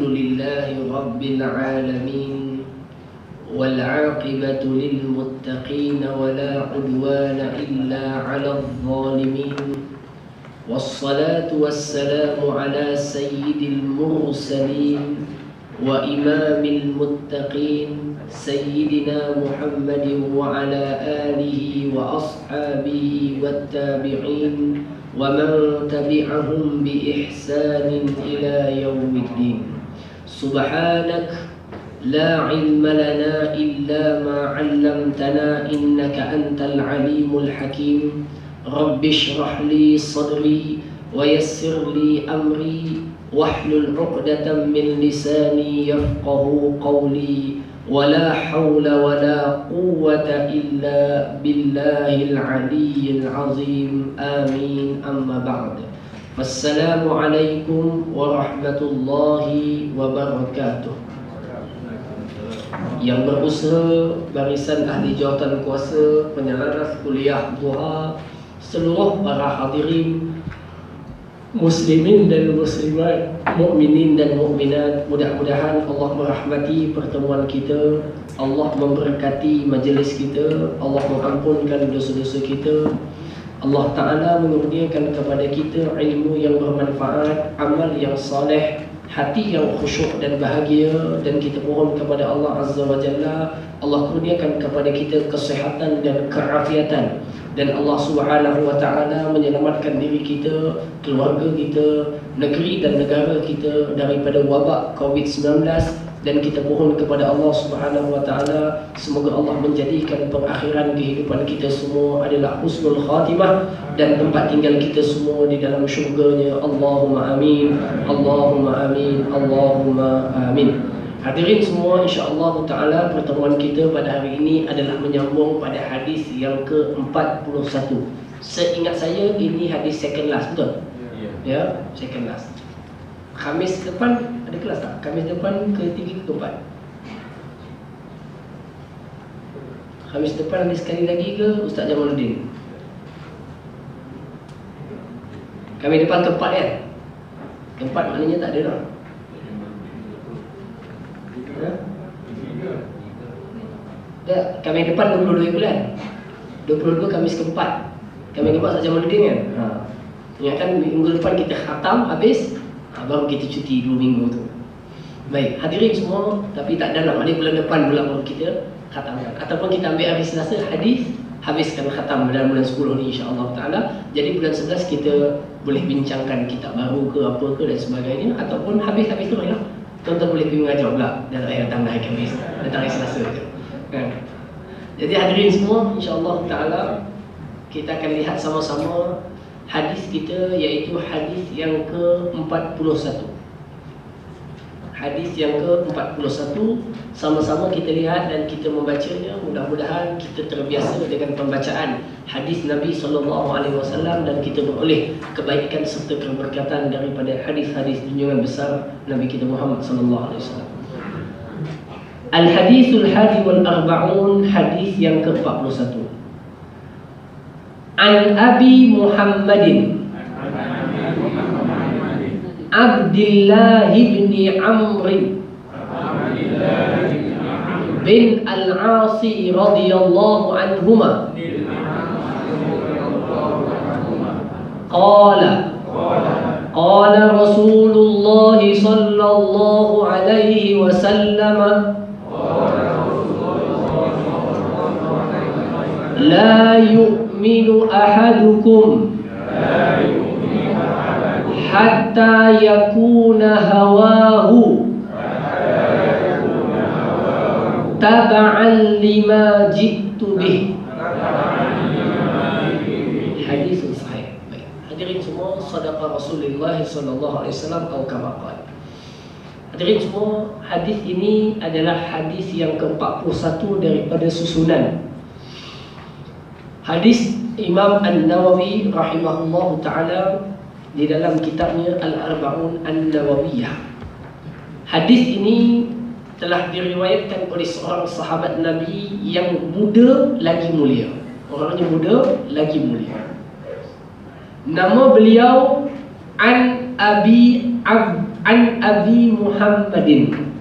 لله رب العالمين والعاقبة للمتقين ولا عدوان إلا على الظالمين والصلاة والسلام على سيد المرسلين وإمام المتقين سيدنا محمد وعلى آله وأصحابه والتابعين ومن تبعهم بإحسان إلى يوم الدين. سبحانك لا علم لنا إلا ما علمتنا إنك أنت العليم الحكيم. رب اشرح لي صدري ويسر لي أمري واحلل عقدة من لساني يفقه قولي ولا حول ولا قوة إلا بالله العلي العظيم آمين. أما بعد فالسلام عليكم ورحمة الله وبركاته. Yang berusaha, barisan ahli jawatan kuasa, penyelaras kuliah duha, seluruh para hadirin muslimin dan muslimat, mukminin dan mukminat, mudah-mudahan Allah merahmati pertemuan kita, Allah memberkati majlis kita, Allah mengampunkan dosa-dosa kita, Allah Ta'ala mengurniakan kepada kita ilmu yang bermanfaat, amal yang saleh, hati yang khusyuk dan bahagia, dan kita mohon kepada Allah Azza wa Jalla, Allah kurniakan kepada kita kesehatan dan keafiatan, dan Allah Subhanahu wa Ta'ala menyelamatkan diri kita, keluarga kita, negeri dan negara kita daripada wabak COVID-19. Dan kita mohon kepada Allah Subhanahu wa Ta'ala, semoga Allah menjadikan pengakhiran kehidupan kita semua adalah husnul khatimah, dan tempat tinggal kita semua di dalam syurganya. Allahumma amin, Allahumma amin, Allahumma amin. Hadirin semua, insya-Allah Ta'ala pertemuan kita pada hari ini adalah menyambung pada hadis yang ke-41. Seingat saya ini hadis second last, betul? Ya, second last. Khamis depan ada kelas tak? Khamis depan ke-3 ke-4? Khamis depan ada sekali lagi ke Ustaz Jamaluddin? Khamis depan ke-4 kan? Ke-4 maknanya tak ada dah. Tak, Khamis depan 22 bulan. 22 Khamis ke-4. Khamis ke-4 Ustaz Jamaluddin kan? Ingatkan minggu depan kita khatam habis, baru kita cuti 2 minggu tu. Baik, hadirin semua, tapi tak dalam, ada bulan depan pula baru kita khatamkan. Ataupun kita ambil hari Selasa hadis, habiskan khatam dalam bulan 10 ni insya-Allah Ta'ala. Jadi bulan 11 kita boleh bincangkan kitab baru ke apa ke dan sebagainya. Ataupun habis-habis tu lah, tuan-tuan boleh pergi mengajar pula dan datang hari Khamis, datang hari Selasa tu kan? Jadi hadirin semua, insya-Allah Ta'ala kita akan lihat sama-sama hadis kita, iaitu hadis yang ke-41. Hadis yang ke-41 sama-sama kita lihat dan kita membacanya. Mudah-mudahan kita terbiasa dengan pembacaan hadis Nabi SAW dan kita beroleh kebaikan serta keberkatan daripada hadis-hadis junjungan besar Nabi kita Muhammad SAW. Al-Hadithul Hadi wal Arba'un, hadis yang ke-41. An Abi Muhammadin Abdullah bin Amr bin Al-Asi radhiyallahu anhuma qala Rasulullah sallallahu alaihi wasallam la yu'minu ahadukum hatta yakuna hawahu taba'an lima ji'tu bih. Hadis sahih. Baik, hadirin semua, sadaqa Rasulullah sallallahu alaihi wasallam atau kama qala. Hadirin semua, hadis ini adalah hadis yang ke-41 daripada susunan hadis Imam An-Nawawi rahimahullahu ta'ala di dalam kitabnya Al-Arba'un An-Nawawiyah. Hadis ini telah diriwayatkan oleh seorang sahabat Nabi yang muda lagi mulia. Orangnya muda lagi mulia. Nama beliau An Abi an Abi Muhammadin,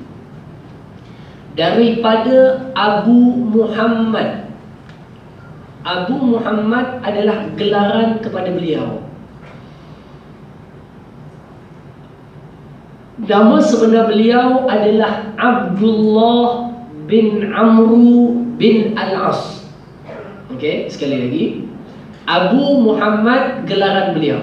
daripada Abu Muhammad. Abu Muhammad adalah gelaran kepada beliau. Nama sebenar beliau adalah Abdullah bin Amru bin Al-As. Okey, sekali lagi. Abu Muhammad gelaran beliau.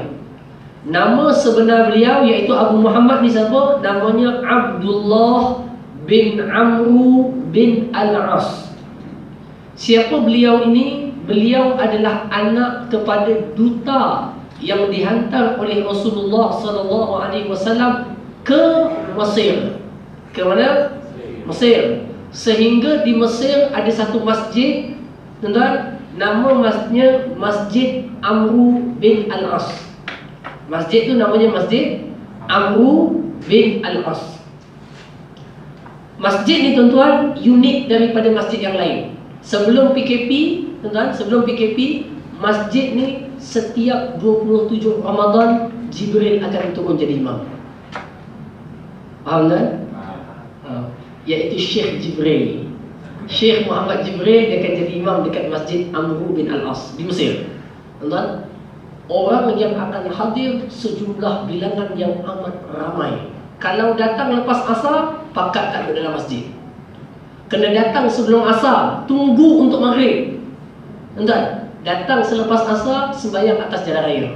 Nama sebenar beliau iaitu Abu Muhammad ni siapa? Namanya Abdullah bin Amru bin Al-As. Siapa beliau ini? Beliau adalah anak kepada duta yang dihantar oleh Rasulullah sallallahu alaihi wasallam ke Mesir. Ke mana? Mesir. Sehingga di Mesir ada satu masjid, tuan-tuan, nama masjidnya Masjid Amru bin Al-As. Masjid tu namanya Masjid Amru bin Al-As. Masjid ni, tuan-tuan, unik daripada masjid yang lain. Sebelum PKP, tuan-tuan, sebelum PKP, masjid ni setiap 27 Ramadan Jibril akan turun jadi imam. Faham tak? Iaitu Syekh Jibril. Syekh Muhammad Jibril, dia akan jadi imam dekat Masjid Amru bin Al-As di Mesir. Tuan-tuan, orang yang akan hadir sejumlah bilangan yang amat ramai. Kalau datang lepas asar, pakat tak dalam masjid. Kena datang sebelum asar, tunggu untuk maghrib. Tuan-tuan, datang selepas asar, sembahyang atas jalan raya.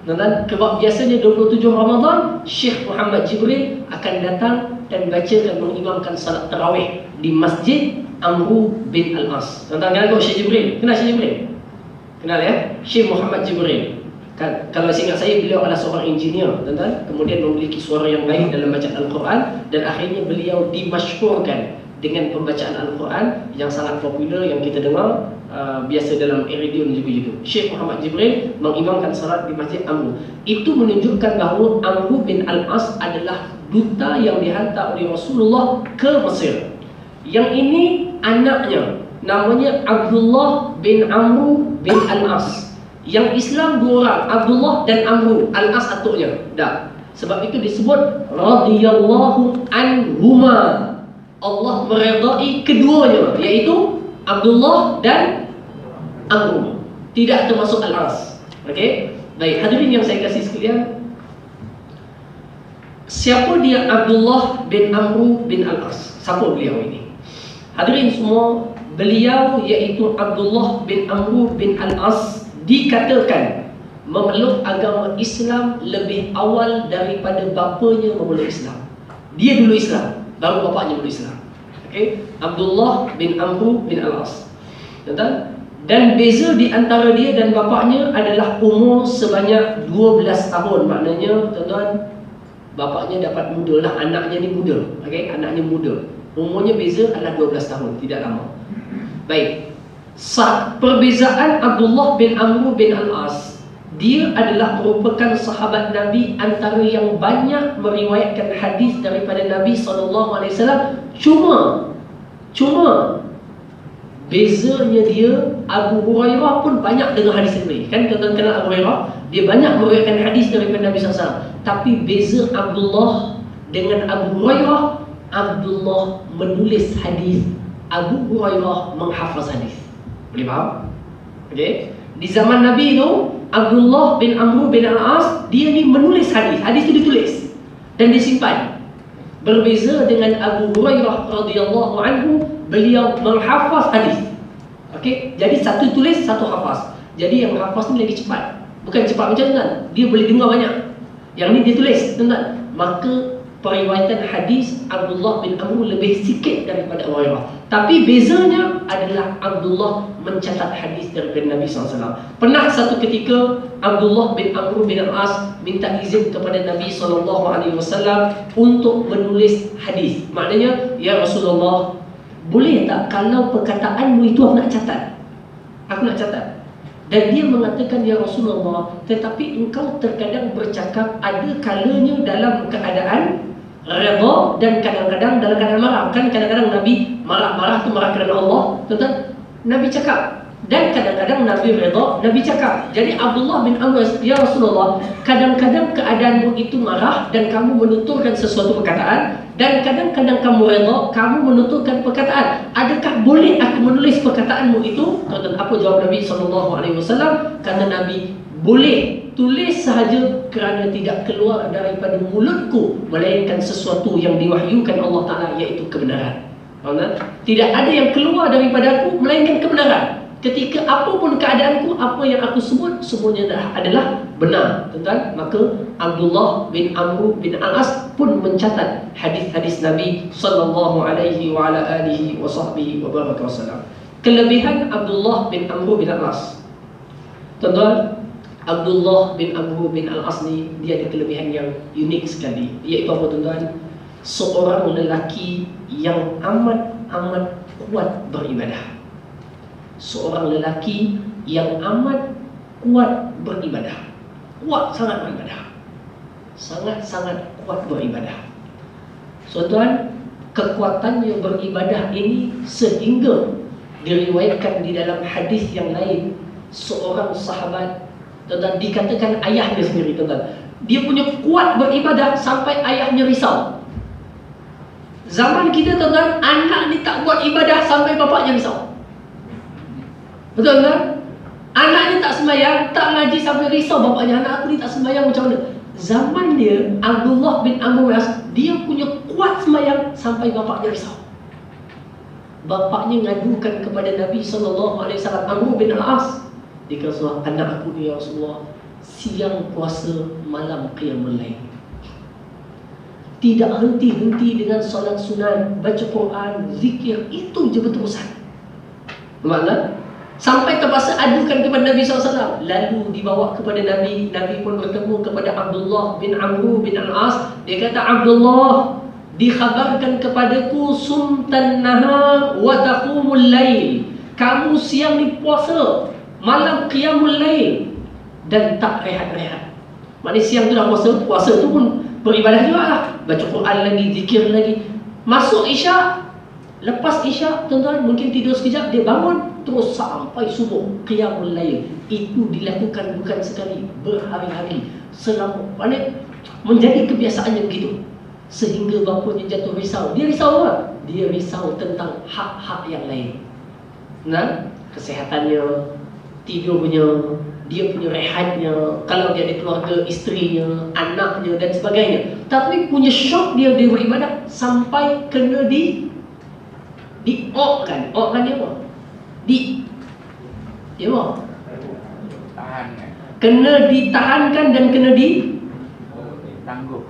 Dan sebab biasanya 27 Ramadan, Syekh Muhammad Jibril akan datang dan baca dan mengimamkan salat tarawih di Masjid Amru bin Al-As. Tuan-tuan kenal Syekh Jibril? Kenal Syekh Jibril? Kenal ya? Syekh Muhammad Jibril. Kalau seingat saya, beliau adalah seorang engineer, tuan-tuan. Kemudian memiliki suara yang baik dalam bacaan Al-Quran, dan akhirnya beliau dimasyhurkan dengan pembacaan Al-Quran yang sangat popular yang kita dengar biasa dalam radio dan juga YouTube. Syekh Muhammad Jibril mengimamkan salat di Masjid Amru. Itu menunjukkan bahawa Amru bin Al-As adalah duta yang dihantar oleh Rasulullah ke Mesir. Yang ini anaknya, namanya Abdullah bin Amru bin Al-As. Yang Islam dua orang, Abdullah dan Amru. Al-As atuknya. Dah. Sebab itu disebut radhiyallahu anhuma. Allah meredai keduanya, iaitu Abdullah dan Amru. Tidak termasuk Al-As. Okey? Baik, hadirin yang saya kasih sekalian, siapa dia Abdullah bin Amru bin Al-As? Siapa beliau ini? Hadirin semua, beliau iaitu Abdullah bin Amru bin Al-As dikatakan memeluk agama Islam lebih awal daripada bapanya memeluk Islam. Dia dulu Islam, baru bapaknya memeluk Islam. Okey, Abdullah bin Amru bin Al-As. Dan beza di antara dia dan bapaknya adalah umur sebanyak 12 tahun. Maknanya, tuan-tuan, bapaknya dapat muda lah, anaknya ni muda. Okey, anaknya muda. Umurnya beza adalah 12 tahun, tidak lama. Baik. Perbezaan Abdullah bin Amru bin Al-As, dia adalah merupakan sahabat Nabi antara yang banyak meriwayatkan hadis daripada Nabi SAW. Cuma bezanya dia, Abu Hurairah pun banyak dengar hadis Nabi. Kan tuan-tuan kenal Abu Hurairah, dia banyak meriwayatkan hadis daripada Nabi SAW. Tapi beza Abdullah dengan Abu Hurairah, Abdullah menulis hadis, Abu Hurairah menghafaz hadis. Boleh faham? Okey. Di zaman Nabi itu, Abdullah bin Amru bin Al-As, dia ni menulis hadis. Hadis itu ditulis dan disimpan. Berbeza dengan Abu Hurairah radhiyallahu anhu, beliau menghafaz hadis. Okey, jadi satu tulis, satu hafaz. Jadi yang hafaz ni lagi cepat. Bukan cepat macam tuan, dia boleh dengar banyak. Yang ni dia tulis, tuan. Maka periwayatan hadis Abdullah bin Amru lebih sikit daripada Abu Hurairah. Tapi bezanya adalah Abdullah mencatat hadis daripada Nabi SAW. Pernah satu ketika Abdullah bin Amru bin Al-As minta izin kepada Nabi SAW untuk menulis hadis. Maknanya, ya Rasulullah, boleh tak kalau perkataanmu itu aku nak catat? Aku nak catat. Dan dia mengatakan, ya Rasulullah, tetapi engkau terkadang bercakap ada kalanya dalam keadaan redha dan kadang-kadang dalam keadaan marah. Kan kadang-kadang Nabi marah-marah tu marah kerana Allah. Tuan-tuan, Nabi cakap, Dan kadang-kadang Nabi redha, Nabi cakap. Jadi Abdullah bin Amr, ya Rasulullah, kadang-kadang keadaanmu itu marah dan kamu menuturkan sesuatu perkataan, dan kadang-kadang kamu redha, kamu menuturkan perkataan. Adakah boleh aku menulis perkataanmu itu? Dan apa jawab Nabi SAW? Kata Nabi, boleh, tulis sahaja kerana tidak keluar daripada mulutku melainkan sesuatu yang diwahyukan Allah Ta'ala, iaitu kebenaran. Tidak ada yang keluar daripada aku melainkan kebenaran. Ketika apapun keadaanku, apa yang aku sebut semuanya adalah benar, tuan-tuan. Maka Abdullah bin Amr bin Al-As pun mencatat hadis-hadis Nabi sallallahu alaihi wa ala alihi wa sahbihi wa baraka wasallam. Kelebihan Abdullah bin Amr bin Al-As, tuan-tuan, Abdullah bin Amr bin Al-As ni dia ada kelebihan yang unik sekali, iaitu apa, tuan-tuan? Seorang lelaki yang amat kuat beribadah. Seorang lelaki yang amat kuat beribadah. Kuat sangat beribadah. Sangat-sangat kuat beribadah. Tuan-tuan, kekuatannya beribadah ini sehingga diriwayatkan di dalam hadis yang lain, seorang sahabat, tuan-tuan, dikatakan ayahnya sendiri, tuan-tuan, dia punya kuat beribadah sampai ayahnya risau. Zaman kita, tuan-tuan, anak ni tak buat ibadah sampai bapaknya risau. Betul kan? Anaknya tak sembahyang, tak ngaji sampai risau bapaknya, anak aku ni tak sembahyang macam mana? Zaman dia, Abdullah bin Amr, dia punya kuat sembahyang sampai bapaknya risau. Bapaknya ngadukan kepada Nabi SAW, Amr bin Al-As. Dia kata, anak aku ni ya Rasulullah, siang puasa, malam qiyamul lail, tidak henti-henti dengan solat sunat, baca Quran, zikir, itu je berterusan. Makna? Sampai terpaksa adukan kepada Nabi SAW. Lalu dibawa kepada Nabi. Nabi pun bertemu kepada Abdullah bin Amr bin Al-As. Dia kata, Abdullah, dikhabarkan kepadaku sumtan nahar wa taqumul lail. Kamu siang ni puasa, malam qiyamul lail, dan tak rehat-rehat. Maknanya siang tu dah puasa, puasa tu pun beribadah juga lah. Baca Quran lagi, zikir lagi. Masuk Isyak, lepas Isyak, tuan-tuan, mungkin tidur sekejap, dia bangun terus sampai subuh, qiyamul lail. Itu dilakukan bukan sekali, berhari-hari, selama, maknanya menjadi kebiasaannya begitu. Sehingga bapanya jatuh risau. Dia risau apa? Dia risau tentang hak-hak yang lain. Nah, kesehatannya, tidurnya, dia punya rehatnya, kalau dia ada keluarga, isterinya, anaknya dan sebagainya. Tapi punya syok dia beribadah sampai kena diokkan. Okkan dia apa? Dia apa? Kena ditahankan dan kena ditangguh.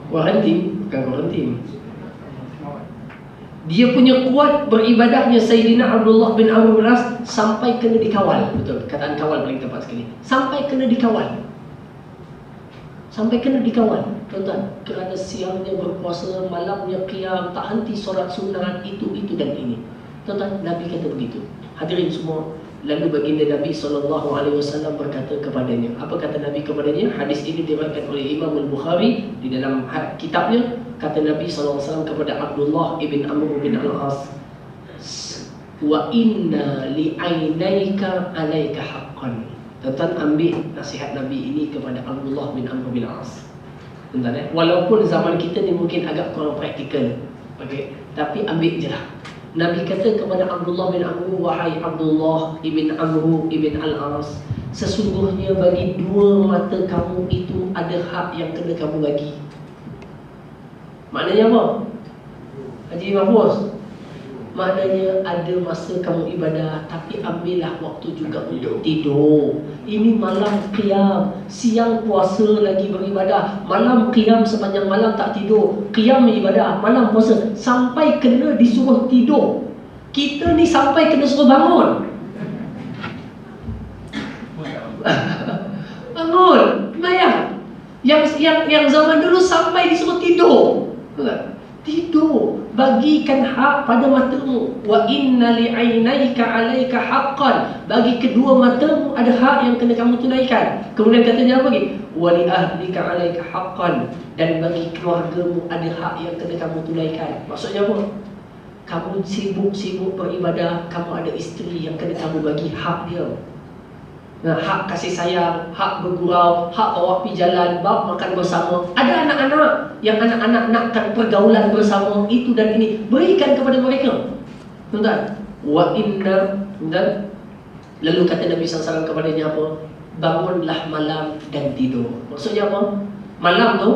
Kuarantin, bukan kuarantin. Dia punya kuat beribadahnya Sayyidina Abdullah bin Amr bin As sampai kena dikawal. Betul, kataan kawal paling tepat sekali. Sampai kena dikawal. Sampai kena dikawal, tuan-tuan, kerana siangnya berpuasa, malamnya qiyam, tak henti solat sunat, itu dan ini. Tuan-tuan, Nabi kata begitu. Hadirin semua, lalu baginda Nabi SAW berkata kepadanya. Apa kata Nabi kepadanya? Hadis ini diriwayatkan oleh Imam Al-Bukhari di dalam kitabnya. Kata Nabi SAW kepada Abdullah ibn Amr bin Al-As, wa inna li'ainaika alaika haqqan. Tuan-tuan, ambil nasihat Nabi ini kepada Abdullah bin Amr bin Al-As. Tuan-tuan, walaupun zaman kita ni mungkin agak kurang praktikal, okay, tapi ambil je lah. Nabi kata kepada Abdullah bin Amr, wahai Abdullah ibn Amr ibn Al-As, sesungguhnya bagi dua mata kamu itu ada hak yang kena kamu bagi. Maknanya apa? Haji Mahfuz, maknanya ada masa kamu ibadah, tapi ambillah waktu juga untuk tidur. Ini malam qiyam, siang puasa lagi beribadah, malam qiyam sepanjang malam tak tidur, qiyam ibadah, malam puasa, sampai kena disuruh tidur. Kita ni sampai kena suruh bangun. Bangun, bayang. Yang zaman dulu sampai disuruh tidur. Tidur, bagikan hak pada matamu. Wa inna li'ainaika 'alaika haqqan, bagi kedua matamu ada hak yang kena kamu tunaikan. Kemudian katanya apa lagi? Wa li ahlika 'alaika haqqan, dan bagi keluargamu ada hak yang kena kamu tunaikan. Maksudnya apa? Kamu sibuk-sibuk beribadah, kamu ada isteri yang kena kamu bagi hak dia. Nah, hak kasih sayang, hak bergurau, hak bawa pergi jalan, bawa makan bersama. Ada anak-anak yang anak-anak nakkan pergaulan bersama, itu dan ini. Berikan kepada mereka. Tuan-tuan, wa inna, dan lalu kata Nabi SAW kepadanya apa? Bangunlah malam dan tidur. Maksudnya apa? Malam tu,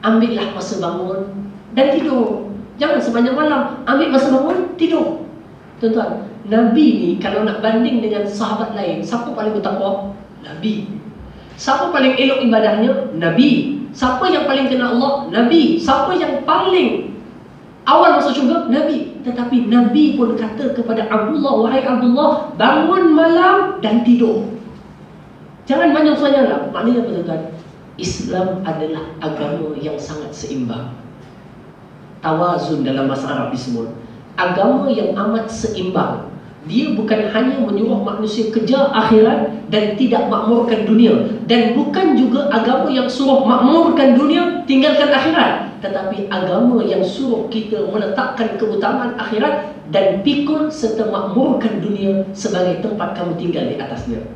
ambillah masa bangun dan tidur. Jangan sepanjang malam, ambil masa bangun, tidur. Tuan-tuan, Nabi ni kalau nak banding dengan sahabat lain, siapa paling bertakwa? Nabi. Siapa paling elok ibadahnya? Nabi. Siapa yang paling kenal Allah? Nabi. Siapa yang paling awal masuk syurga? Nabi. Tetapi Nabi pun kata kepada Abdullah, wahai Abdullah, bangun malam dan tidur. Jangan banyak-banyak lah. Maknanya apa tuan-tuan? Islam adalah agama yang sangat seimbang. Tawazun dalam bahasa Arab disebut. Agama yang amat seimbang. Dia bukan hanya menyuruh manusia kejar akhirat dan tidak makmurkan dunia. Dan bukan juga agama yang suruh makmurkan dunia, tinggalkan akhirat. Tetapi agama yang suruh kita meletakkan keutamaan akhirat dan pikul serta makmurkan dunia sebagai tempat kamu tinggal di atasnya.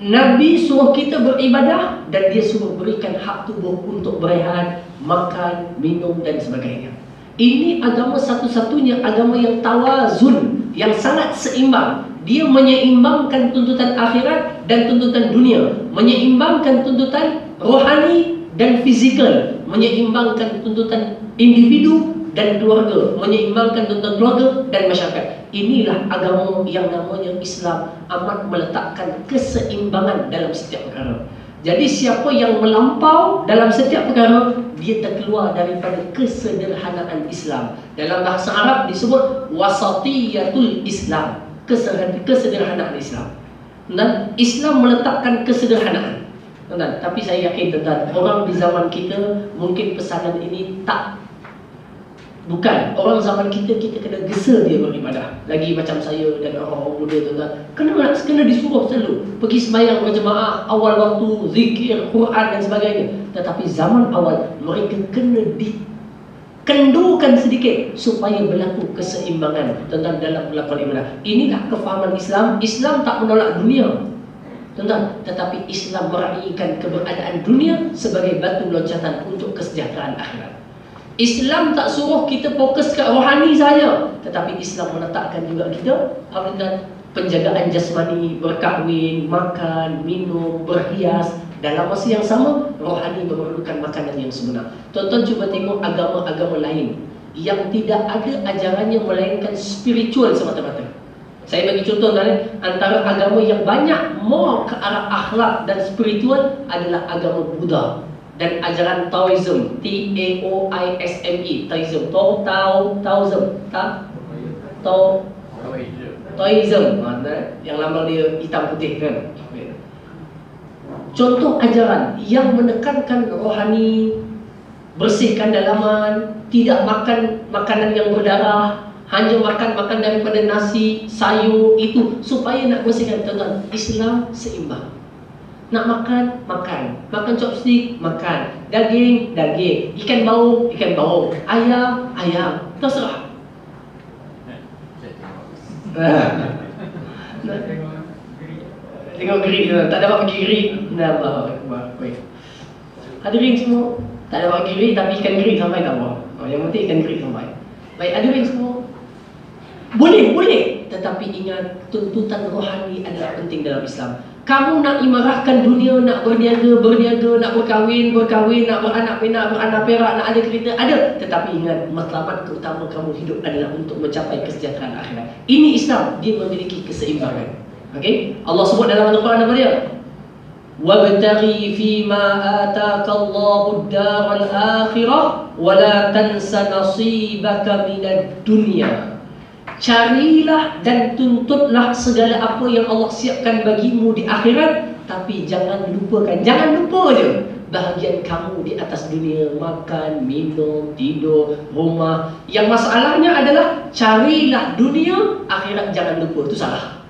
Nabi suruh kita beribadah dan dia suruh berikan hak tubuh untuk berehat, makan, minum dan sebagainya. Ini agama satu-satunya agama yang tawazun, yang sangat seimbang. Dia menyeimbangkan tuntutan akhirat dan tuntutan dunia, menyeimbangkan tuntutan rohani dan fizikal, menyeimbangkan tuntutan individu dan keluarga, menyeimbangkan tuntutan keluarga dan masyarakat. Inilah agama yang namanya Islam, amat meletakkan keseimbangan dalam setiap perkara. Jadi siapa yang melampau dalam setiap perkara, dia terkeluar daripada kesederhanaan Islam. Dalam bahasa Arab disebut wasatiyatul Islam, kesederhanaan Islam. Dan Islam meletakkan kesederhanaan. Dan, tapi saya yakin tuan-tuan, orang di zaman kita mungkin pesanan ini tak. Bukan, orang zaman kita kena gesa dia beribadah. Lagi macam saya dan orang-orang muda tuan-tuan, kena disuruh selalu pergi sembahyang berjemaah, awal waktu, zikir, Quran dan sebagainya. Tetapi zaman awal mereka kena dikendukan sedikit supaya berlaku keseimbangan tuan-tuan dalam melakukan ibadah. Inilah kefahaman Islam. Islam tak menolak dunia tuan-tuan, tetapi Islam meraihkan keberadaan dunia sebagai batu loncatan untuk kesejahteraan akhirat. Islam tak suruh kita fokus ke rohani saja, tetapi Islam meletakkan juga kita penjagaan jasmani, berkahwin, makan, minum, berhias. Dalam masa yang sama, rohani memerlukan makanan yang sebenar. Tuan-tuan cuba tengok agama-agama lain yang tidak ada ajarannya melainkan spiritual semata-mata. Saya bagi contoh antara agama yang banyak more ke arah akhlak dan spiritual adalah agama Buddha dan ajaran Taoism, Taoisme, Taoism, Taoism, yang lambang dia hitam putih kan. Contoh ajaran yang menekankan rohani, bersihkan dalaman, tidak makan makanan yang berdarah, hanya makan daripada nasi, sayur, itu supaya nak bersihkan. Tuan-tuan, Islam seimbang. Nak makan chopstick, makan daging, ikan bau, ayam, terserah. Tengok gerik tu, tak dapat pergi gerik. Baik. Hadirin semua, tak dapat pergi gerik tapi ikan gerik sampai tak apa. Yang penting ikan gerik sampai. Baik, hadirin semua. Boleh, tetapi ingat tuntutan rohani adalah penting dalam Islam. Kamu nak imarahkan dunia, nak berniaga, nak berkahwin, nak beranak pinak, beranak perak, nak ada kereta, ada. Tetapi ingat, matlamat utama kamu hidup adalah untuk mencapai kesejahteraan akhirat. Ini Islam, dia memiliki keseimbangan. Okey? Allah sebut dalam Al-Quran apa dia? Wabtaghi fima ataka Allahu ad-daral akhirah wa la tansa nasibaka minad dunya. Carilah dan tuntutlah segala apa yang Allah siapkan bagimu di akhirat, tapi jangan lupa je bahagian kamu di atas dunia, makan, minum, tidur, rumah. Yang masalahnya adalah carilah dunia, akhirat jangan lupa. Itu salah.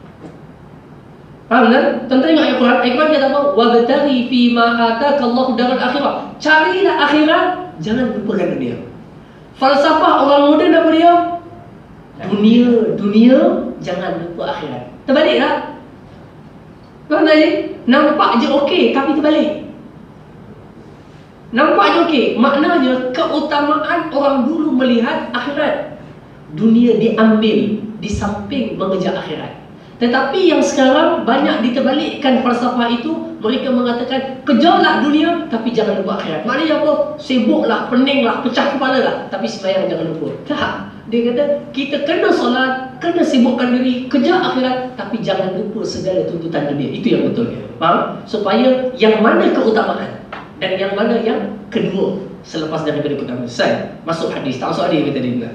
Faham kan? Tentang ayat Quran, ayat Quran kata apa? Wabtaghi fima ataka Allahu daral akhirah. Carilah akhirat, jangan lupakan dunia. Falsafah orang moden apa dia? Dunia jangan lupa akhirat. Terbalik tak? Mana je? Nampak je okey tapi terbalik. Nampak je okey, maknanya keutamaan orang dulu melihat akhirat. Dunia diambil di samping mengejar akhirat. Tetapi yang sekarang banyak diterbalikkan falsafah itu. Mereka mengatakan kejarlah dunia tapi jangan lupa akhirat. Maknanya apa? Sibuklah, peninglah, pecah kepala lah, tapi sembahyang jangan lupa. Tak. Dia kata kita kena solat, kena sibukkan diri, kejar akhirat, tapi jangan lupa segala tuntutan dunia. Itu yang betul. Faham? Supaya yang mana keutamaan dan yang mana yang kedua selepas daripada keutamaan. Saya masuk hadis. Tak masuk hadis kita dengar.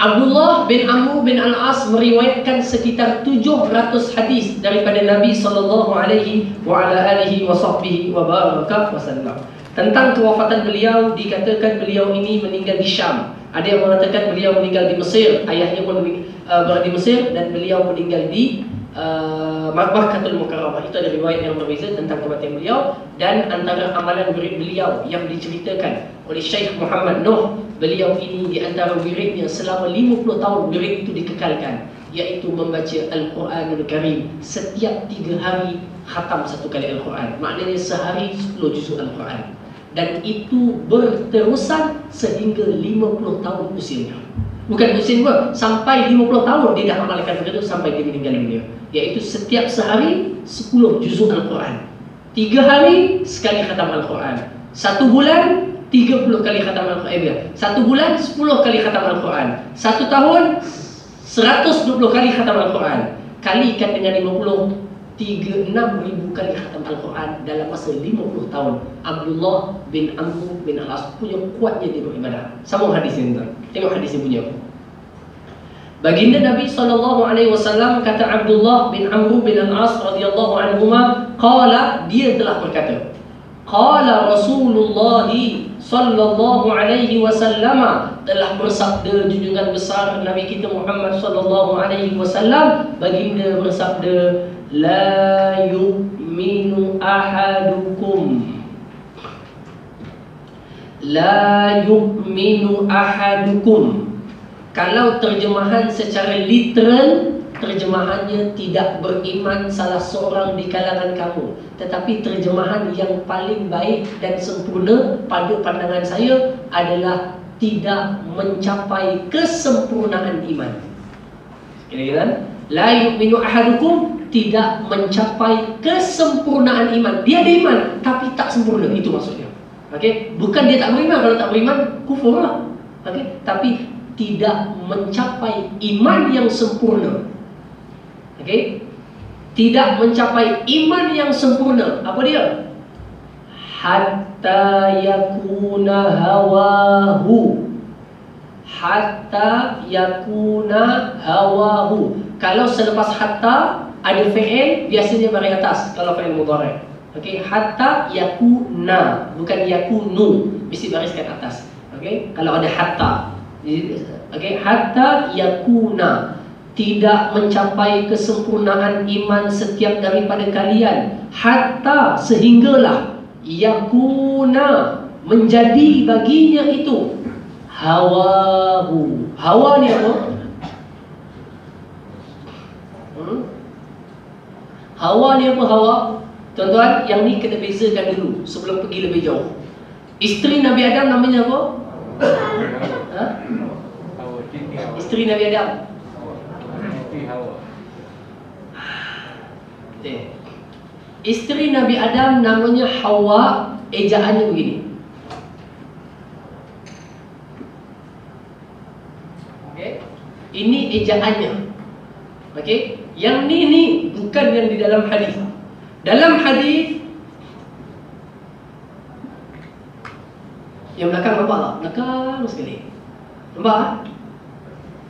Abdullah bin Amr bin Al-As meriwayatkan sekitar 700 hadis daripada Nabi sallallahu alaihi wasallam. Tentang kewafatan beliau, dikatakan beliau ini meninggal di Syam. Ada yang mengatakan beliau meninggal di Mesir, ayahnya pun berada di Mesir, dan beliau meninggal di Makkahul Mukarramah. Itu ada riwayat yang berbeza tentang kematian beliau. Dan antara amalan wirid beliau yang diceritakan oleh Syekh Muhammad Nuh, beliau ini di antara wiridnya selama 50 tahun wirid itu dikekalkan, iaitu membaca Al-Quranul Karim. Setiap 3 hari khatam 1 kali Al-Quran. Maknanya sehari 10 juzuk Al-Quran. Dan itu berterusan sehingga 50 tahun usianya. Bukan usia pun, sampai 50 tahun dia dah amalkan begitu sampai dia meninggal dunia. Iaitu setiap sehari 10 juzuk Al-Quran. 3 hari sekali khatam Al-Quran. 1 bulan 30 kali khatam Al-Quran. 1 bulan 10 kali khatam Al-Quran. 1 tahun 120 kali khatam Al-Quran. Kalikan dengan 50, 36,000 kali khatam Al-Quran dalam masa 50 tahun. Abdullah bin Amr bin Al-As punya kuatnya dia beribadah. Sambung hadis ini tuan. Tengok hadis ini punya apa. Baginda Nabi SAW kata Abdullah bin Amr bin Al-As radhiyallahu anhuma, qala, dia telah berkata, qala Rasulullah sallallahu alaihi wasallam, telah bersabda junjungan besar Nabi kita Muhammad sallallahu alaihi wasallam. Baginda bersabda, la yu'minu ahadukum, la yu'minu ahadukum. Kalau terjemahan secara literal, terjemahannya tidak beriman salah seorang di kalangan kamu. Tetapi terjemahan yang paling baik dan sempurna pada pandangan saya adalah tidak mencapai kesempurnaan iman. Kira-kira la yu'minu ahadukum, tidak mencapai kesempurnaan iman. Dia ada iman tapi tak sempurna, itu maksudnya. Okey, bukan dia tak beriman. Kalau tak beriman kufur lah. Okey, tapi tidak mencapai iman yang sempurna. Okey, tidak mencapai iman yang sempurna. Apa dia? Hatta yakuna hawahu, hatta yakuna hawahu. Kalau selepas hatta ada fi'il, biasanya baris atas kalau fi'il mudhari'. Okey, hatta yakuna, bukan yakunu, mesti bariskan atas. Okey, kalau ada hatta. Okey, hatta yakuna, tidak mencapai kesempurnaan iman setiap daripada kalian, hatta sehinggalah, yakuna menjadi baginya itu, hawahu. Hawa ni apa? Hawa ni apa hawa? Tuan-tuan, yang ni kena bezakan dulu sebelum pergi lebih jauh. Isteri Nabi Adam namanya apa? Ha? Isteri Nabi Adam. Isteri Nabi Adam namanya Hawa, ejaannya begini. Okey, ini ejaannya. Okey, yang ni bukan yang di dalam hadis. Dalam hadis yang belakang nampak tak? Belakang sekali. Nampak?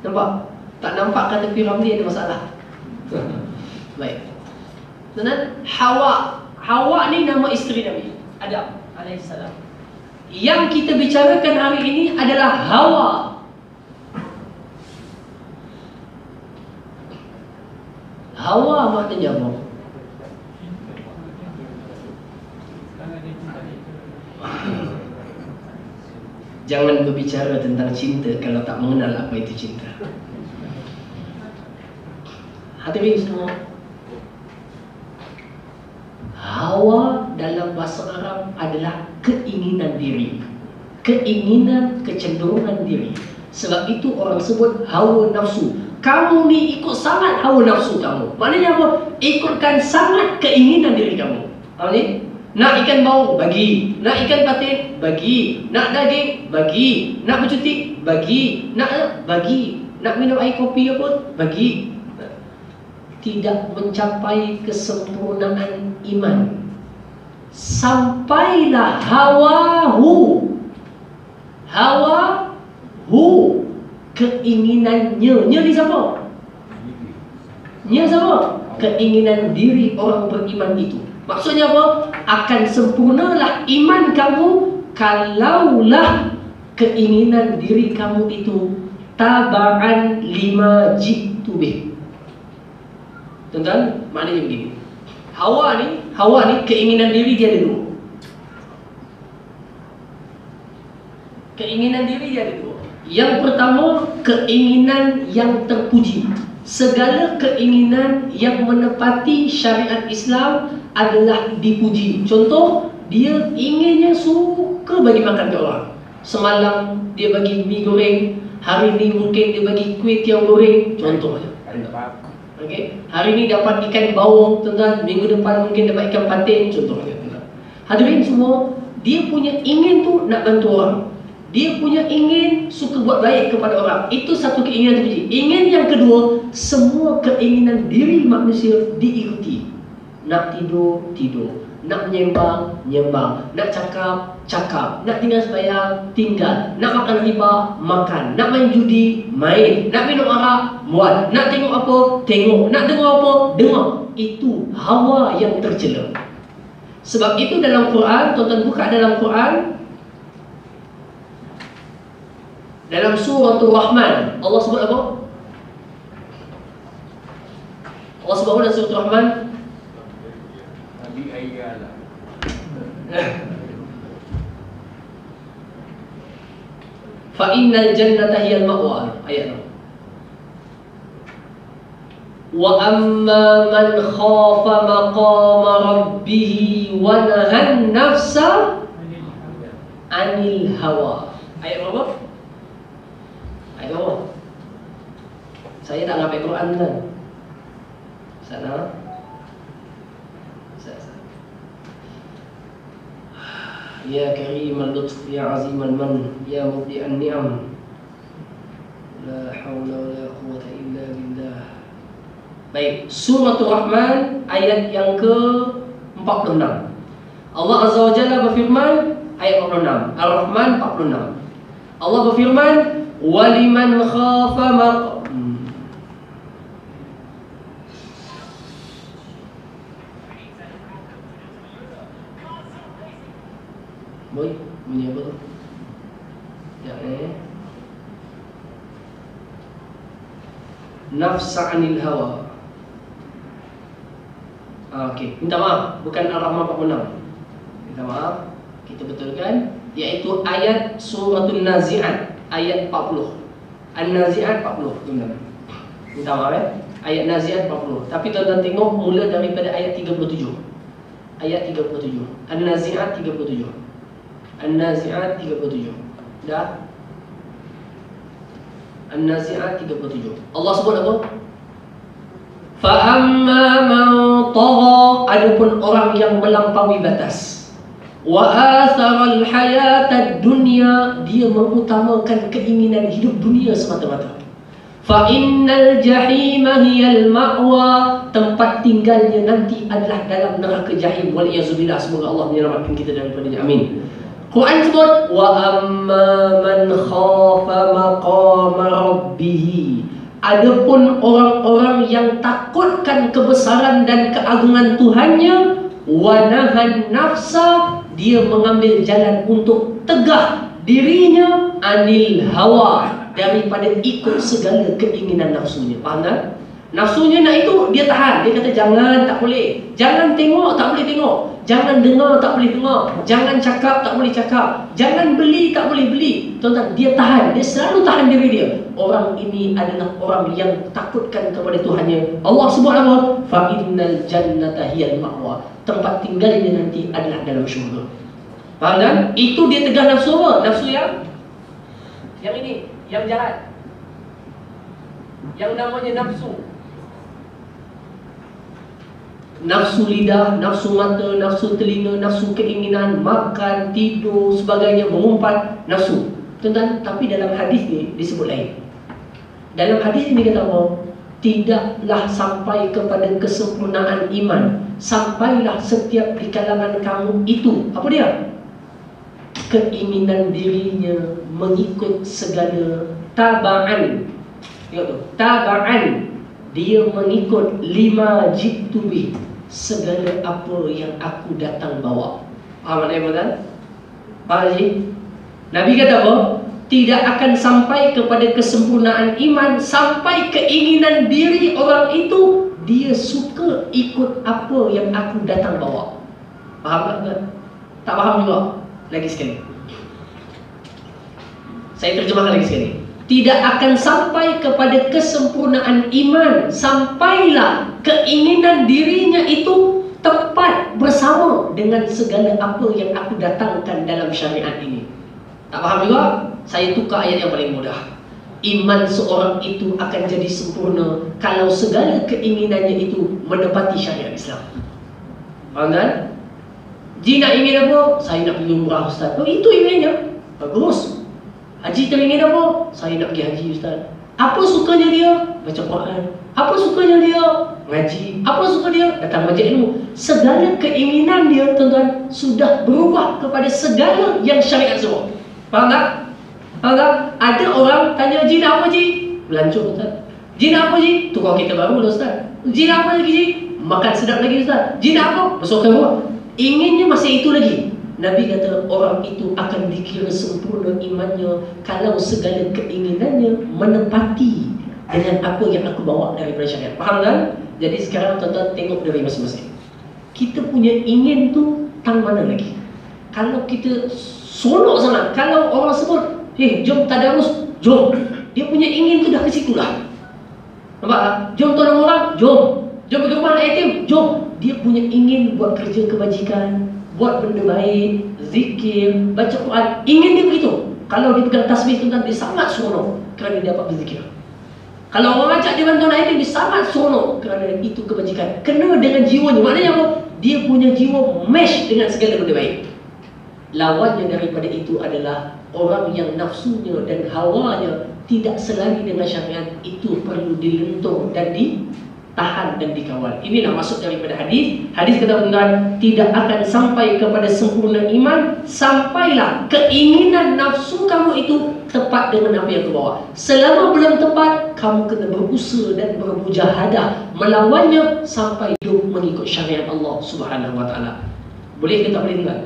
Nampak? Tak nampak kata Firamli ada masalah. Baik. Tenan, Hawa. Hawa ni nama isteri Nabi Adam alaihissalam. Yang kita bicarakan hari ini adalah Hawa. Hawa maknanya apa? Jangan berbicara tentang cinta kalau tak mengenal apa itu cinta. Hadirin semua, hawa dalam bahasa Arab adalah keinginan diri, keinginan, kecenderungan diri. Sebab itu orang sebut hawa nafsu. Kamu ni ikut sangat hawa nafsu kamu. Maknanya apa? Ikutkan sangat keinginan diri kamu. Faham ni? Nak ikan bau, bagi. Nak ikan patin, bagi. Nak daging, bagi. Nak bercuti, bagi. Nak bagi. Nak minum air kopi apa, bagi. Tidak mencapai kesempurnaan iman. Sampailah hawahu, keinginannya. Nya ni siapa? Nya siapa? Keinginan diri orang beriman itu. Maksudnya apa? Akan sempurnalah iman kamu kalaulah keinginan diri kamu itu taba'an lima jitu bih. Tuan-tuan, maknanya begini. Hawa ni keinginan diri dia ada dua. Keinginan diri dia ada dua. Yang pertama, keinginan yang terpuji. Segala keinginan yang menepati syariat Islam adalah dipuji. Contoh, dia inginnya suka bagi makan ke orang. Semalam dia bagi mi goreng, hari ni mungkin dia bagi kuih tiaw goreng. Contoh saja. Okay. Hari ni dapat ikan bawang, tuan-tuan. Minggu depan mungkin dapat ikan patin. Contoh saja, tuan-tuan. Hadirin semua, dia punya ingin tu nak bantu orang. Dia punya ingin suka buat baik kepada orang. Itu satu keinginan terpuji. Ingin yang kedua, semua keinginan diri manusia diikuti. Nak tidur, tidur. Nak menyembang, nyembang. Nak cakap, cakap. Nak tinggal sembahyang, tinggal. Nak makan riba, makan. Nak main judi, main. Nak minum arak, buat. Nak tengok apa, tengok. Nak dengar apa, dengar. Itu hawa yang tercela. Sebab itu dalam Quran, tuan-tuan buka dalam Quran, dalam surah Ar-Rahman, Allah sebut apa? Allah sebut apa dalam surah Ar-Rahman? Nabi Ayyala. Fa innal jannata hiyal ma'wa. Ayat itu. Wa amma man khafa maqama rabbih wa nahan nafsa 'anil hawa. Ayat berapa? Ayat berapa? Saya tak ngapal Quran kan? Sana. Ya karim al-lutf, ya azim al-man, ya mubdi an-ni'am. La hawla wa la quwwata illa billah. Baik, surah Ar-Rahman ayat yang ke-46. Allah Azza wa Jalla berfirman, ayat 46. Ar-Rahman 46. Allah berfirman, waliman khafa Boy, bunyi apa tu? Ya, nafsa anil hawa. Okey, minta maaf, bukan Ar-Rahman 46. Minta maaf, kita betulkan, iaitu ayat suratul Nazi'at ayat 40. An-Nazi'at 40, tuan-tuan. Minta maaf ayat Nazi'at 40. Tapi tuan-tuan tengok mula daripada ayat 37. Ayat 37. An-Nazi'at 37. An-Nazi'at 37. Dah? An-Nazi'at 37. Allah sebut apa? Fa'amma man tagha, adapun orang yang melampaui batas. Wa atharal hayatad dunya, dia mengutamakan keinginan hidup dunia semata-mata. Fa innal jahima hiyal ma'wa, tempat tinggalnya nanti adalah dalam neraka jahim. Wal iyazubillah, semoga Allah menyelamatkan kita daripadanya. Amin. Quran sebut wa amma man khafa maqama rabbih, adapun orang-orang yang takutkan kebesaran dan keagungan Tuhannya, wa nahan nafsa, dia mengambil jalan untuk tegah dirinya, anil hawa, daripada ikut segala keinginan nafsunya. Faham tak? Nafsunya nak itu, dia tahan. Dia kata jangan, tak boleh. Jangan tengok, tak boleh tengok. Jangan dengar, tak boleh dengar. Jangan cakap, tak boleh cakap. Jangan beli, tak boleh beli. Tuan-tuan, dia tahan. Dia selalu tahan diri dia. Orang ini adalah orang yang takutkan kepada Tuhannya. Allah sebut apa? Fa innal jannata hiyal ma'wa. Tempat tinggalnya nanti adalah dalam syurga. Faham kan? Itu dia tegah nafsu apa? Nafsu yang ini, yang jahat. Yang namanya nafsu. Nafsu lidah, nafsu mata, nafsu telinga, nafsu keinginan, makan, tidur, sebagainya, mengumpat, nafsu. Tuan-tuan, tapi dalam hadis ni disebut lain. Dalam hadis ini kata apa? Tidaklah sampai kepada kesempurnaan iman. Sampailah setiap di kalangan kamu itu. Apa dia? Keinginan dirinya mengikut segala tabaan. Tengok tu, tabaan. Dia mengikut lima jitubi, segala apa yang aku datang bawa. Faham maknanya tuan? Faham Haji? Nabi kata apa? Tidak akan sampai kepada kesempurnaan iman sampai keinginan diri orang itu dia suka ikut apa yang aku datang bawa. Faham tak? Tak faham juga? Lagi sekali. Saya terjemahkan lagi sekali. Tidak akan sampai kepada kesempurnaan iman sampailah keinginan dirinya itu tepat bersama dengan segala apa yang aku datangkan dalam syariat ini. Tak faham juga? Saya tukar ayat yang paling mudah. Iman seorang itu akan jadi sempurna kalau segala keinginannya itu menepati syariat Islam. Faham kan? Ji nak ingin apa? Saya nak pergi umrah Ustaz. Oh, itu inginnya. Bagus. Haji teringin apa? Saya nak pergi haji Ustaz. Apa sukanya dia? Baca Quran. Apa sukanya dia? Ngaji. Apa suka dia? Datang majlis ilmu. Segala keinginan dia, tuan-tuan, sudah berubah kepada segala yang syariat semua. Faham tak? Faham tak? Ada orang tanya, Ji nak apa Ji? Melancur Ustaz. Ji nak apa Ji? Tukar kereta baru lah Ustaz. Ji nak apa lagi Ji? Makan sedap lagi Ustaz. Ji nak apa? Besarkan rumah. Inginnya masih itu lagi. Nabi kata orang itu akan dikira sempurna imannya kalau segala keinginannya menepati dengan apa yang aku bawa daripada syariat. Faham kan? Jadi sekarang tuan-tuan tengok dari masing-masing. Kita punya ingin tu tang mana lagi? Kalau kita solok sangat, kalau orang sebut, jom tadarus, jom. Dia punya ingin tu dah ke situ lah. Nampak tak? Jom tolong orang, jom. Jom pergi rumah anak yatim, jom. Dia punya ingin buat kerja kebajikan, buat benda baik, zikir, baca Quran. Ingin dia begitu. Kalau dia pegang tasbih tu kan dia sangat seronok kerana dia dapat berzikir. Kalau orang ajak dia bantu anak yatim, dia sangat seronok kerana itu kebajikan. Kena dengan jiwanya. Maknanya apa? Dia punya jiwa mesh dengan segala benda baik. Lawannya daripada itu adalah orang yang nafsunya dan hawanya tidak selari dengan syariat. Itu perlu dilentur dan ditahan dan dikawal. Inilah maksud daripada hadis. Hadis kata tuan, tidak akan sampai kepada sempurna iman sampailah keinginan nafsu kamu itu tepat dengan apa yang kau bawa. Selama belum tepat, kamu kena berusaha dan bermujahadah melawannya sampai hidup mengikut syariat Allah Subhanahu wa taala. Boleh ke tak boleh tuan?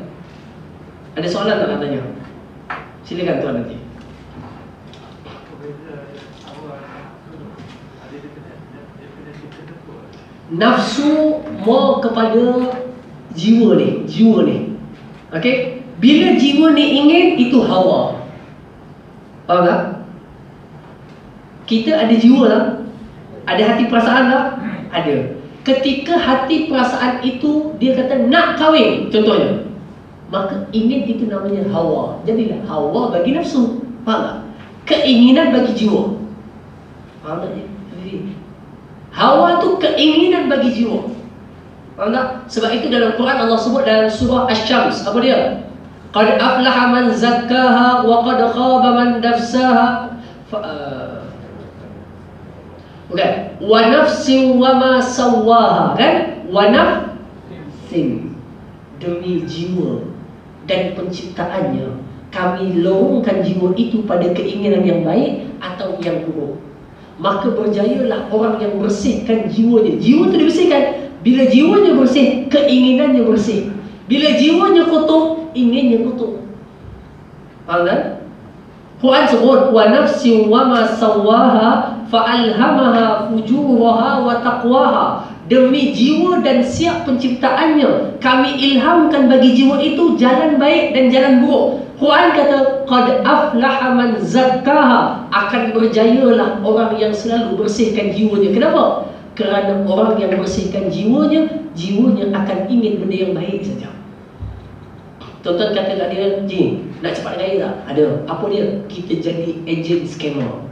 Ada soalan tak nak tanya? Silakan tuan nanti. Nafsu mau kepada jiwa ni. Okey? Bila jiwa ni ingin, itu hawa. Faham tak? Kita ada jiwa lah. Ada hati perasaan tak? Ada. Ketika hati perasaan itu dia kata nak kahwin, contohnya, maka ingin itu namanya hawa. Jadilah hawa bagi nafsu. Faham tak? Keinginan bagi jiwa. Faham tak? Hawa tu keinginan bagi jiwa. Faham tak? Sebab itu dalam Quran Allah sebut dalam surah Asy-Syams, apa dia? Qad aflaha man zakkaha wa qad khaba man dafsaha. Bukan. Wa nafsin wa ma sawwaha, kan? Wa nafsin, demi jiwa dan penciptaannya, kami lorongkan jiwa itu pada keinginan yang baik atau yang buruk. Maka berjayalah orang yang bersihkan jiwanya. Jiwa itu dibersihkan. Bila jiwanya bersih, keinginannya bersih. Bila jiwanya kotor, inginnya kotor. Faham kan? Quran sebut wa nafsin wa ma sawwaha fa'alhamaha fujuraha wa taqwaha. Demi jiwa dan siap penciptaannya, kami ilhamkan bagi jiwa itu jalan baik dan jalan buruk. Quran kata qad aflaha man zakkaha, akan berjayalah orang yang selalu bersihkan jiwanya. Kenapa? Kerana orang yang bersihkan jiwanya, jiwanya akan ingin benda yang baik saja. Tuan-tuan kata kat dia, Jin, nak cepat kaya tak? Ada. Apa dia? Kita jadi agent scammer.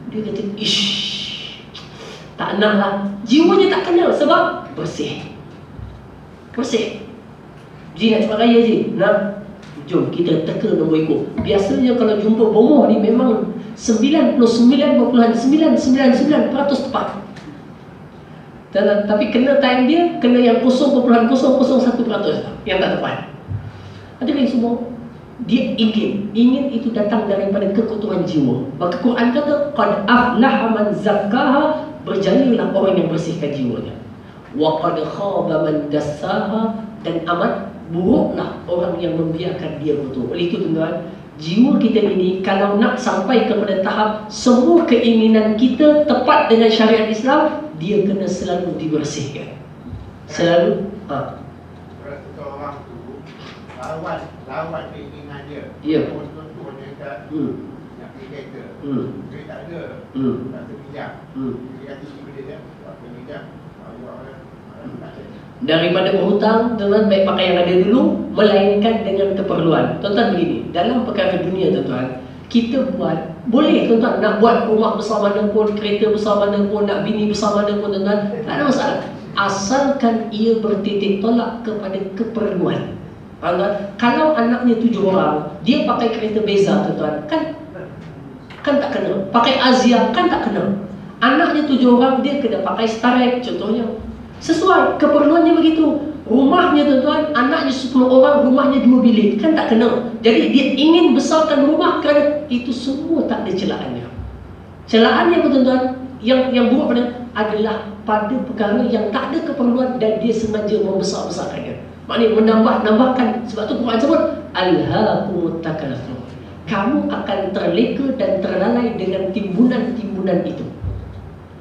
Dia kata, ish, tak nak lah. Jiwanya tak kenal sebab bersih. Bersih. Jin, nak cepat kaya Jin? Nak? Jom kita teka nombor ekor. Biasanya kalau jumpa bomoh ni memang 99.999% tepat. Tapi kena time dia, kena yang 0.001% yang tak tepat. Ada lagi semua. Dia ingin itu datang daripada kekuatan jiwa. Maka Quran kata qad aflaha man zakkaha, berjayalah orang yang bersihkan jiwanya. Wa qad khaba man dassaha, dan amat buruklah orang yang membiarkan dia kotor. Oleh itu tuan-tuan, jiwa kita ini kalau nak sampai kepada tahap semua keinginan kita tepat dengan syariat Islam, dia kena selalu dibersihkan. Selalu orang tu lawan keinginan dia. Ya. Contoh dia kata nak pergi kereta. Dia tak ada. Tak terpinjam. Dia kata si dia tak terpinjam. Daripada berhutang, tuan-tuan baik pakai yang ada dulu, melainkan dengan keperluan. Tuan-tuan begini, dalam perkara dunia tuan-tuan, kita buat, boleh tuan-tuan nak buat rumah besar mana pun, kereta besar mana pun, nak bini besar mana pun tuan-tuan, tak ada masalah. Asalkan ia bertitik tolak kepada keperluan. Tuan-tuan, kalau anaknya 7 orang, dia pakai kereta Beza tuan-tuan, kan tak kena. Pakai Azia kan tak kena. Anaknya 7 orang, dia kena pakai Starrett contohnya. Sesuai keperluannya begitu. Rumahnya tuan-tuan, anaknya 10 orang, rumahnya 2 bilik, kan tak kena. Jadi dia ingin besarkan rumah kerana itu semua tak ada celahannya. Celahannya apa tuan-tuan? Yang buruk adalah pada perkara yang tak ada keperluan dan dia sengaja membesar-besarkannya. Maknanya menambah-nambahkan. Sebab tu Quran sebut alhaakumut takatsur. Kamu akan terleka dan terlalai dengan timbunan-timbunan itu.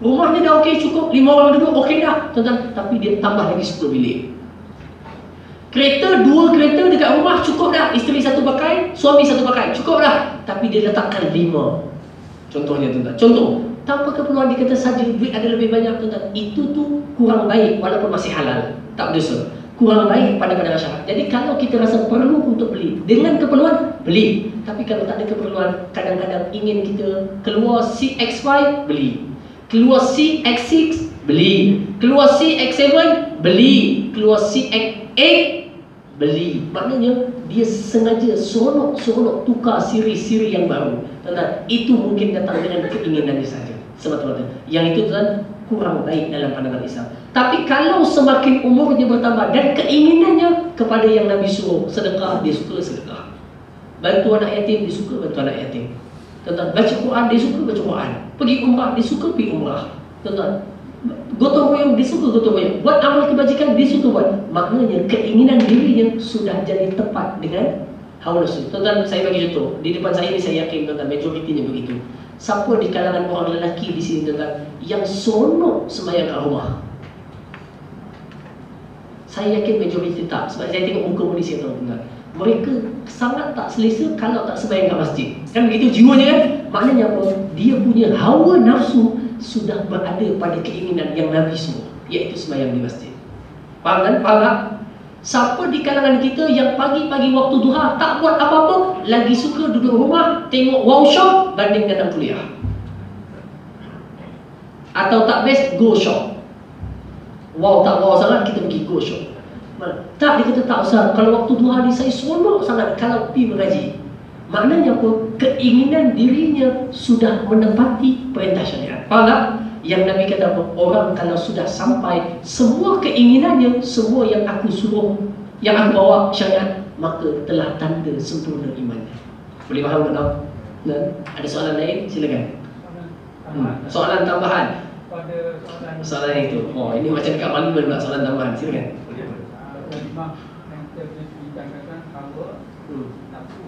Rumahnya dah okey, cukup 5 orang duduk, okey dah tuan-tuan. Tapi dia tambah lagi 10 bilik. Kereta, 2 kereta dekat rumah, cukup dah. Isteri 1 pakai, suami 1 pakai, cukup dah. Tapi dia letakkan 5. Contohnya tuan-tuan. Contoh, tanpa keperluan dia kata saja duit ada lebih banyak tuan-tuan. Itu tu kurang baik walaupun masih halal. Tak berdosa. Kurang baik pada masyarakat. Jadi kalau kita rasa perlu untuk beli, dengan keperluan, beli. Tapi kalau tak ada keperluan, kadang-kadang ingin kita keluar CX5, beli. Keluar CX6, beli. Keluar CX7, beli. Keluar CX8, beli. Maknanya dia sengaja seronok tukar siri-siri yang baru. Tuan-tuan, itu mungkin datang dengan keinginannya saja. Semata-mata. Yang itu tuan kurang baik dalam pandangan Islam. Tapi kalau semakin umurnya bertambah dan keinginannya kepada yang Nabi suruh, sedekah, dia suka sedekah. Bantu anak yatim, dia suka bantu anak yatim. Tuan-tuan, baca Quran, dia suka baca Quran. Pergi umrah, dia suka pergi umrah. Tuan-tuan, gotong royong, dia suka gotong royong. Buat amal kebajikan, dia suka buat. Maknanya keinginan dirinya sudah jadi tepat dengan hawa nafsu. Tuan-tuan, saya bagi contoh. Di depan saya ni saya yakin tuan-tuan, majoritinya begitu. Siapa di kalangan orang lelaki di sini tuan-tuan yang seronok sembahyang kat rumah? Saya yakin majoriti tak. Sebab saya tengok muka Malaysia tuan-tuan. Mereka sangat tak selesa kalau tak sembahyang kat masjid. Kan begitu jiwanya kan? Maknanya apa? Dia punya hawa nafsu sudah berada pada keinginan yang Nabi suruh, iaitu sembahyang di masjid. Faham kan? Faham tak? Siapa di kalangan kita yang pagi-pagi waktu duha tak buat apa-apa, lagi suka duduk rumah tengok wow shop banding datang kuliah? Atau tak best, go shop. Wow tak wow sangat, kita pergi go shop. Tak, dia kata tak usah. Kalau waktu duha ni saya seronok sangat kalau pergi mengaji. Maknanya apa? Keinginan dirinya sudah menepati perintah syariat. Faham tak? Yang Nabi kata apa? Orang kalau sudah sampai semua keinginannya, semua yang aku suruh, yang aku bawa syariat, maka telah tanda sempurna imannya. Boleh faham tak? Ada soalan lain? Silakan. Soalan tambahan. Pada Soalan itu. Oh, ini macam dekat parlimen pula soalan tambahan. Silakan. kalimah yang kita bicarakan hawa, nafsu.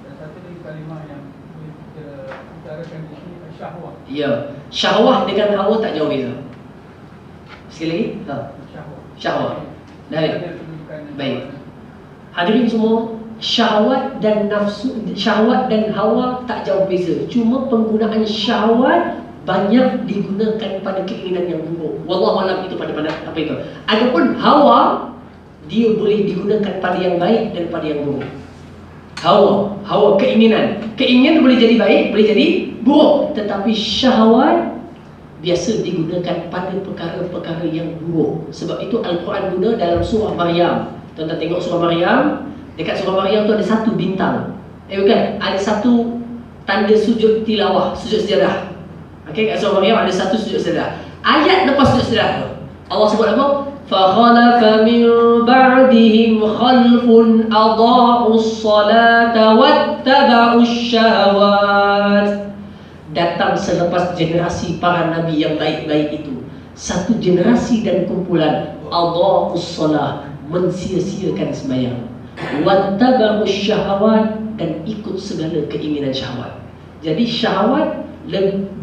Dan satu lagi kalimah yang kita bicarakan di sini syahwat. Ya, syahwat dengan hawa tak jauh beza. Sekali lagi. Syahwat. Syahwat. Baik. Ada pendidikan yang Baik. syahwat. Hadirin semua, syahwat dan nafsu, syahwat dan hawa tak jauh beza. Cuma penggunaan syahwat banyak digunakan pada keinginan yang buruk. Wallahu alam itu pada apa itu. Adapun hawa, dia boleh digunakan pada yang baik dan pada yang buruk. Hawa keinginan. Keinginan boleh jadi baik, boleh jadi buruk. Tetapi syahwat biasa digunakan pada perkara-perkara yang buruk. Sebab itu Al-Quran guna dalam surah Maryam. Tuan-tuan tengok surah Maryam. Dekat surah Maryam tu ada satu bintang. Bukan, ada satu tanda sujud tilawah, sujud sejadah. Okey, kat surah Maryam ada satu sujud sejadah. Ayat lepas sujud sejadah tu, Allah sebut apa? فَخَلَفَ مِنْ بَعْدِهِمْ خَلْفٌ أَضَاعُوا الصَّلَاةَ وَاتَّبَعُوا الشَّهَوَاتِ. Datang selepas generasi para nabi yang baik-baik itu satu generasi dan kumpulan أَضَاعُوا الصَّلَاةَ, mensia-siakan sembahyang, وَاتَّبَعُوا الشَّهَوَاتِ, dan ikut segala keinginan syahwat. Jadi syahwat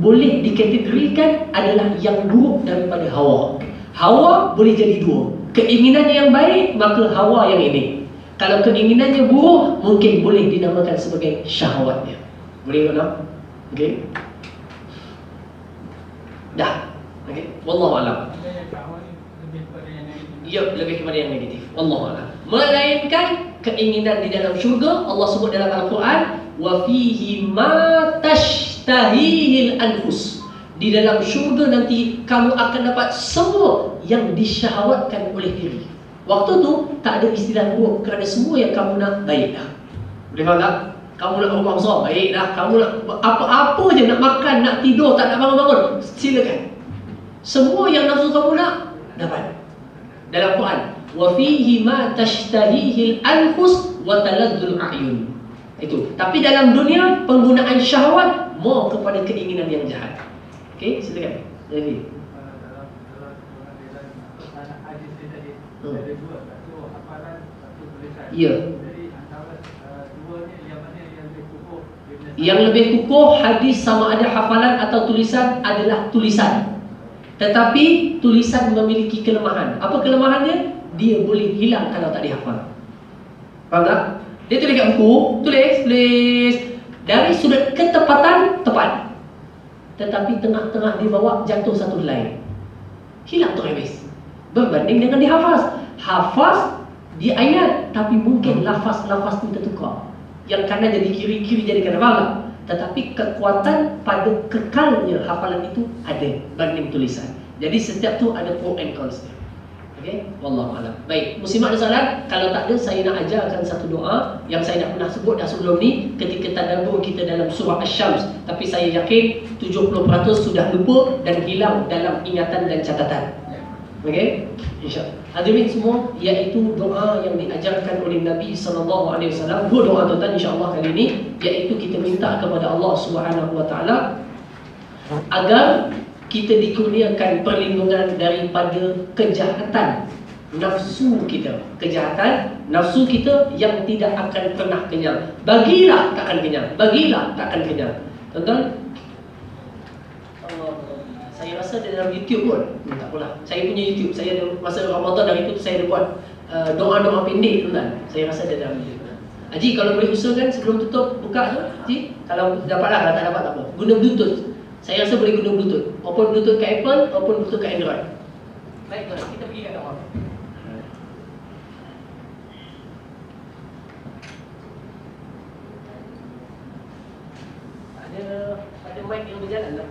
boleh dikategorikan adalah yang buruk daripada hawa. Hawa boleh jadi dua. Keinginannya yang baik, maka hawa yang ini. Kalau keinginannya buruk, mungkin boleh dinamakan sebagai syahwatnya. Boleh tak? Okey. Dah. Okey. Wallahu a'lam. Yang syahwat ni lebih kepada yang negatif. Ya, lebih kepada yang negatif. Wallahu a'lam. Melainkan keinginan di dalam syurga, Allah sebut dalam Al-Quran, wa fihi ma tashtahihil anfus. Di dalam syurga nanti kamu akan dapat semua yang disyahwatkan oleh diri. Waktu tu tak ada istilah buruk, kerana semua yang kamu nak baik dah. Boleh faham tak? Kamu nak rumah besar, baik dah. Kamu nak apa-apa je, nak makan, nak tidur, tak nak bangun-bangun, silakan. Semua yang nafsu kamu nak, dapat. Dalam Quran, wa fihi ma tashtahihil anfus wa taladzul a'yun. Itu. Tapi dalam dunia, penggunaan syahwat more kepada keinginan yang jahat. Okey, silakan. Jadi dalam hadis ni tadi ada dua, satu hafalan, satu tulisan. Ya. Jadi antara dua ni yang mana yang lebih kukuh? Yang lebih kukuh hadis sama ada hafalan atau tulisan adalah tulisan. Tetapi tulisan memiliki kelemahan. Apa kelemahannya? Dia boleh hilang kalau tak dihafal. Faham tak? Dia tulis kat buku, tulis. Dari sudut ketepatan, tepat. Tetapi tengah-tengah dibawa jatuh satu helai, hilang tu habis. Berbanding dengan dihafaz. Hafaz di ayat, tapi mungkin lafaz-lafaz itu tertukar. Yang kanan jadi kiri, kiri jadi kanan. Faham tak? Tetapi kekuatan pada kekalnya hafalan itu ada banding tulisan. Jadi setiap tu ada pro and cons. Okey, wallahu a'lam. Baik, muslimat ada soalan? Kalau tak ada, saya nak ajarkan satu doa yang saya dah pernah sebut dah sebelum ni ketika tadabbur kita dalam surah Asy-Syams, tapi saya yakin 70% sudah lupa dan hilang dalam ingatan dan catatan. Okey, insya-Allah. Hadirin semua, iaitu doa yang diajarkan oleh Nabi SAW. Dua doa tuan-tuan insya-Allah kali ini, iaitu kita minta kepada Allah Subhanahu Wa Taala agar kita dikurniakan perlindungan daripada kejahatan nafsu kita. Kejahatan nafsu kita yang tidak akan pernah kenyang. Bagilah takkan kenyang, bagilah takkan kenyang. Tuan-tuan, saya rasa dalam YouTube pun, tak apalah. Saya punya YouTube, saya ada masa Ramadan dari itu saya ada buat doa-doa pendek tuan-tuan. Saya rasa ada dalam YouTube. Haji kalau boleh usahakan sebelum tutup buka tu, Haji. Kalau dapatlah, kalau tak dapat tak apa. Guna Bluetooth. Saya rasa boleh guna Bluetooth. Maupun Bluetooth ke Apple, maupun Bluetooth ke Android. Baik tuan, kita pergi kat awal. Ada mic yang berjalan tak?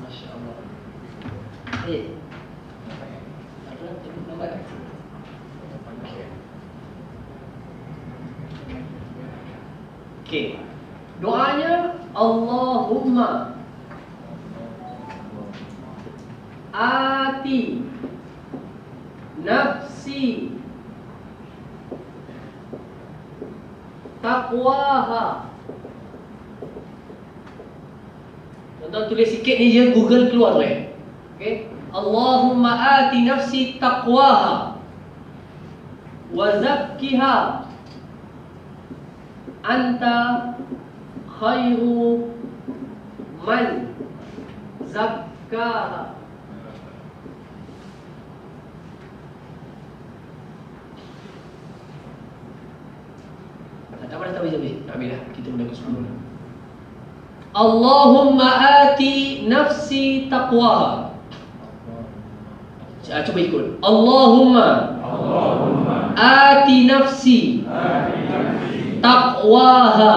Masya-Allah. Nampak tak? Okey. Doanya Allahumma ati nafsi taqwaha Tuan tulis sikit ni je, Google keluar tu okay? Allahumma ati nafsi taqwaha wa zakkiha anta khairu man zakkaha. Tak apa dah, tak habis. Tak habis dah, kita dah ke 10 dah. Allahumma ati nafsi taqwaha. Cuba ikut. Allahumma ati nafsi taqwaha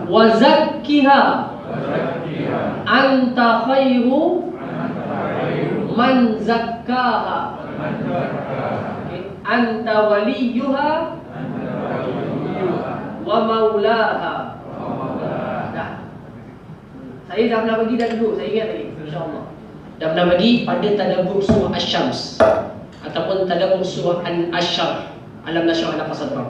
wa zakkiha anta khairu man zakkaha. Anta waliyuha wa maulaha. Dah. Saya dah pernah bagi dah dulu, saya ingat tadi, insya-Allah. Dah pernah bagi pada tadabbur surah Asy-Syams ataupun tadabbur surah An-Asyr, Alam Nashrah Laka Sadrak.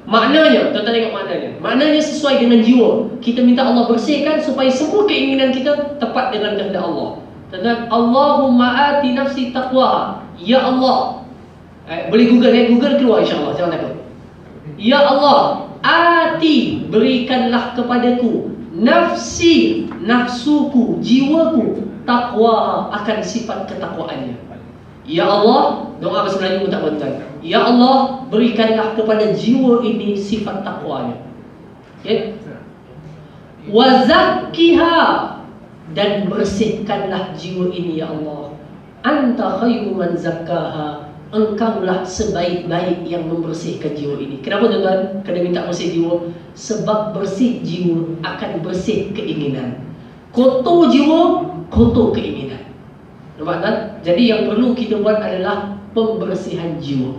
Maknanya, tuan-tuan tengok maknanya. Maknanya sesuai dengan jiwa. Kita minta Allah bersihkan supaya semua keinginan kita tepat dengan kehendak Allah. Tuan-tuan, Allahumma ati nafsi taqwaha. Ya Allah. Boleh Google Google keluar insya-Allah, jangan takut. Ya Allah, ati berikanlah kepadaku nafsi, nafsuku, jiwaku, taqwa, akan sifat ketakwaannya. Ya Allah, doa bahasa Melayu pun tak betul. Ya Allah, berikanlah kepada jiwa ini sifat takwanya. Okay? Wa zakkiha, dan bersihkanlah jiwa ini ya Allah. Anta khairu man zakkaha, engkaulah sebaik-baik yang membersihkan jiwa ini. Kenapa tuan-tuan kena minta bersih jiwa? Sebab bersih jiwa akan bersih keinginan. Kotor jiwa, kotor keinginan. Nampak tak? Jadi yang perlu kita buat adalah pembersihan jiwa.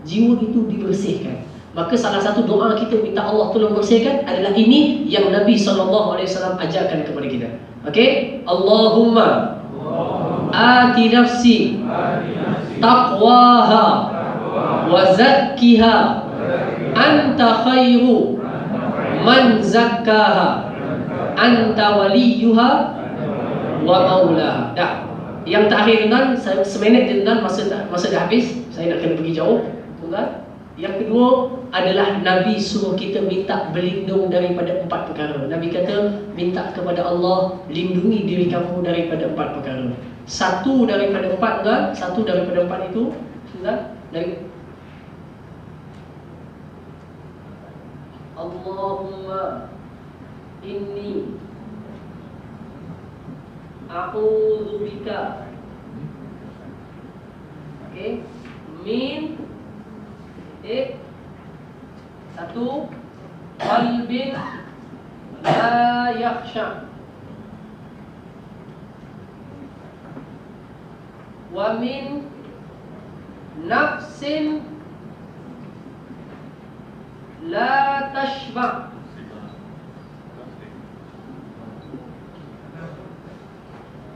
Jiwa itu dibersihkan. Maka salah satu doa kita minta Allah tolong bersihkan adalah ini yang Nabi SAW ajarkan kepada kita. Okey? Allahumma ati nafsi taqwaha wa zakkiha anta khairu man zakkaha anta waliyuha wa maulaha. Dah. Yang terakhir tuan, seminit je tuan, masa dah habis. Saya nak kena pergi jauh tuan. Yang kedua adalah Nabi suruh kita minta berlindung daripada 4 perkara. Nabi kata minta kepada Allah lindungi diri kamu daripada 4 perkara. Satu daripada 4 tuan, satu daripada 4 itu tuan, dari Allahumma inni a'udzubika, okey, min satu qalbin la yakhsha, wa min nafsin la tashba,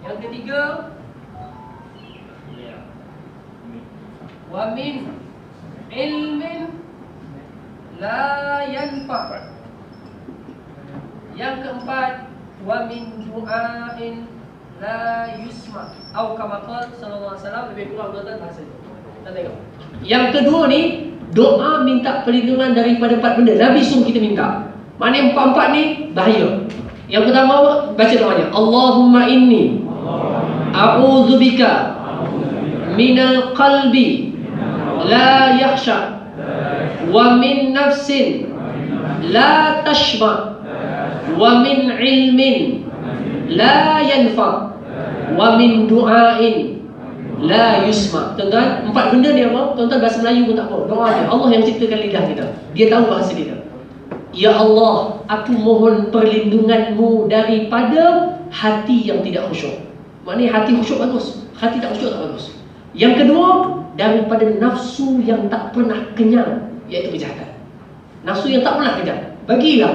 yang ketiga wa min ilmin la yanfa, yang keempat wa min du'ain la yusma, atau kama qala sallallahu alaihi wasallam, lebih kurang tuan-tuan bahasa itu. Kita tengok. Yang kedua ni doa minta perlindungan daripada 4 benda. Nabi suruh kita minta. Maknanya 4 ni bahaya. Yang pertama baca doanya, Allahumma inni a'udzubika minal qalbi la yakhsha, wa min nafsin la tashba, wa min ilmin la yanfa, wa min du'ain la yusma. Tuan-tuan, 4 benda ni apa? Tuan-tuan bahasa Melayu pun tak apa. Doa dia, Allah yang ciptakan lidah kita. Dia tahu bahasa kita. Ya Allah, aku mohon perlindunganmu daripada hati yang tidak khusyuk. Maknanya hati khusyuk bagus, hati tak khusyuk tak bagus. Yang kedua, daripada nafsu yang tak pernah kenyang, iaitu kejahatan. Nafsu yang tak pernah kenyang, bagilah,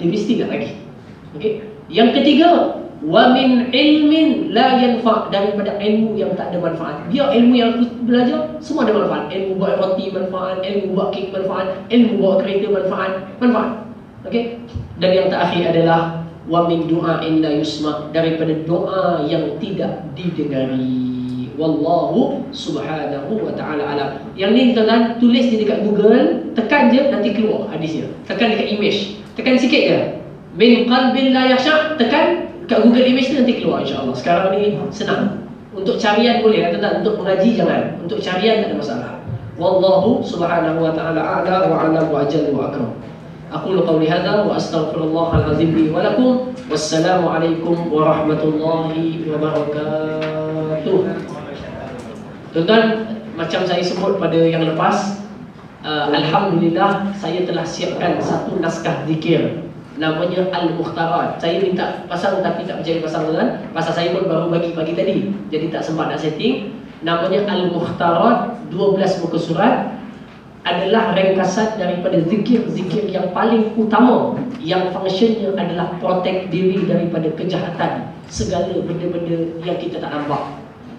dia mesti nak bagi. Okey. Yang ketiga, wa min ilmin la yanfa, daripada ilmu yang tak ada manfaat. Biar ilmu yang aku belajar semua ada manfaat. Ilmu buat roti manfaat, ilmu buat kek manfaat, ilmu buat kereta manfaat. Okey. Dan yang terakhir adalah wa min du'ain la yusma, daripada doa yang tidak didengari. Wallahu subhanahu wa ta'ala alam. Yang ni tuan-tuan tulis di dekat Google, tekan je nanti keluar hadisnya. Tekan dekat image, tekan sikit je, min qalbin la yakhsha, tekan kat Google image tu nanti keluar insya-Allah. Sekarang ni senang. Untuk carian boleh tuan-tuan, untuk mengaji jangan. Untuk carian tak ada masalah. Wallahu subhanahu wa ta'ala a'la wa a'lam wa ajalla wa akram. Aqulu qawli hadha wa astaghfirullahal azim li wa lakum. Wassalamu alaikum warahmatullahi wabarakatuh. Tuan-tuan, macam saya sebut pada yang lepas, alhamdulillah saya telah siapkan satu naskah zikir namanya Al-Mukhtarat. Saya minta pasang tapi tak percaya pasang tuan-tuan. Pasal saya pun baru bagi pagi tadi, jadi tak sempat nak setting. Namanya Al-Mukhtarat, 12 muka surat, adalah ringkasan daripada zikir-zikir yang paling utama, yang fungsinya adalah protect diri daripada kejahatan, segala benda-benda yang kita tak nampak.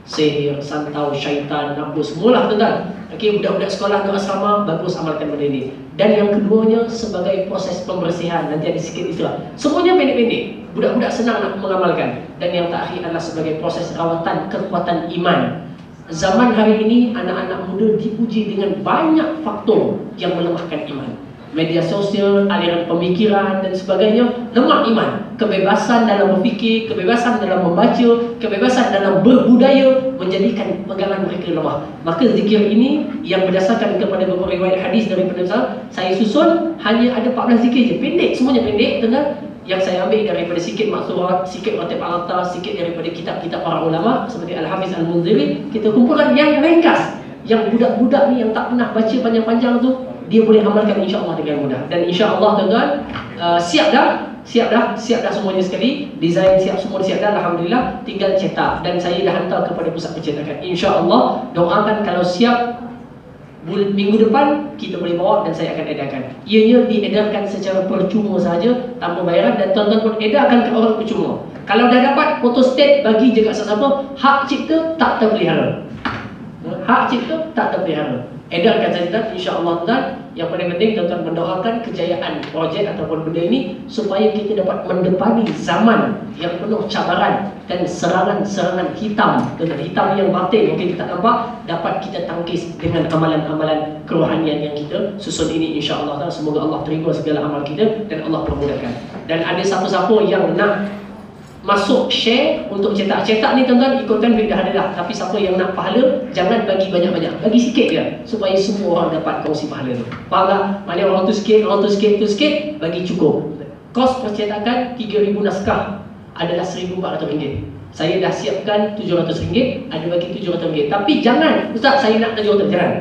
Sihir, santau, syaitan, apa semualah tuan-tuan. Okey, budak-budak sekolah dan asrama bagus amalkan benda ini. Dan yang keduanya sebagai proses pembersihan, nanti ada sikit istilah. Semuanya pendek-pendek, budak-budak senang nak mengamalkan. Dan yang terakhir adalah sebagai proses rawatan kekuatan iman. Zaman hari ini anak-anak muda diuji dengan banyak faktor yang melemahkan iman. Media sosial, aliran pemikiran dan sebagainya, lemah iman. Kebebasan dalam berfikir, kebebasan dalam membaca, kebebasan dalam berbudaya menjadikan pegangan mereka lemah. Maka zikir ini yang berdasarkan kepada beberapa riwayat hadis daripada saya susun, hanya ada 14 zikir je. Pendek, semuanya pendek tuan-tuan. Yang saya ambil daripada sikit maksurat, sikit ratib al-atas, sikit daripada kitab-kitab para ulama seperti Al-Hafiz Al-Munziri. Kita kumpulkan yang ringkas, yang budak-budak ni yang tak pernah baca panjang-panjang tu, dia boleh amalkan insya-Allah dengan mudah. Dan insya-Allah tuan-tuan, siap dah semuanya sekali. Design siap, semua siap dah, alhamdulillah. Tinggal cetak dan saya dah hantar kepada pusat pencetakan. Insya-Allah doakan kalau siap minggu depan kita boleh bawa dan saya akan edarkan. Ianya diedarkan secara percuma saja, tanpa bayaran, dan tuan-tuan pun edarkan ke orang percuma. Kalau dah dapat photostat, bagi je kat sesiapa. Hak cipta tak terpelihara. Hak cipta tak terpelihara. Edarkan saja insya-Allah tuan. Yang paling penting tuan-tuan mendoakan kejayaan projek ataupun benda ini supaya kita dapat mendepani zaman yang penuh cabaran dan serangan-serangan hitam. Dan hitam yang batin mungkin kita tak nampak, dapat kita tangkis dengan amalan-amalan kerohanian yang kita susun ini insya-Allah. Semoga Allah terima segala amal kita dan Allah permudahkan. Dan ada siapa-siapa yang nak masuk share untuk cetak ni tuan-tuan, ikutkan duit dah ada dah. Tapi siapa yang nak pahala, jangan bagi banyak-banyak, bagi sikit je supaya semua orang dapat kongsi pahala tu. Faham tak? Maknanya orang tu sikit, bagi cukup. Kos percetakan 3,000 naskah adalah RM1,400. Saya dah siapkan RM700, ada bagi RM700. Tapi jangan, Ustaz saya nak RM700, jangan.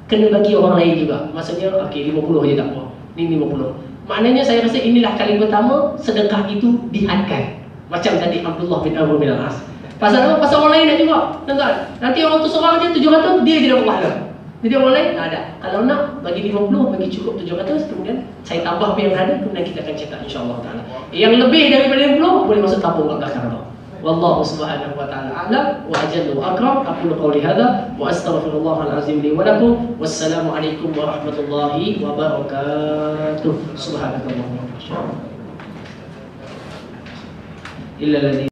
Kena bagi orang lain juga. Maksudnya okey 50 je tak apa. Ni 50. Maknanya saya rasa inilah kali pertama sedekah itu dihadkan. Macam tadi Abdullah bin Amr bin Al-As. Pasal apa? Pasal orang lain nak juga, tuan-tuan. Nanti orang tu seorang je 700, dia je dapat pahala. Jadi orang lain tak ada. Kalau nak bagi 50, bagi cukup 700, kemudian saya tambah apa yang ada, kemudian kita akan cetak insya-Allah taala. Yang lebih daripada 50 boleh masuk tabung kat belakang tu. Wallahu subhanahu wa ta'ala a'lam wa ajalla wa akram. Aqulu qawli hadha wa astaghfirullahal azim li wa lakum. Wassalamu alaikum warahmatullahi wabarakatuh. Subhanakallahumma wa bihamdika. إلا الذي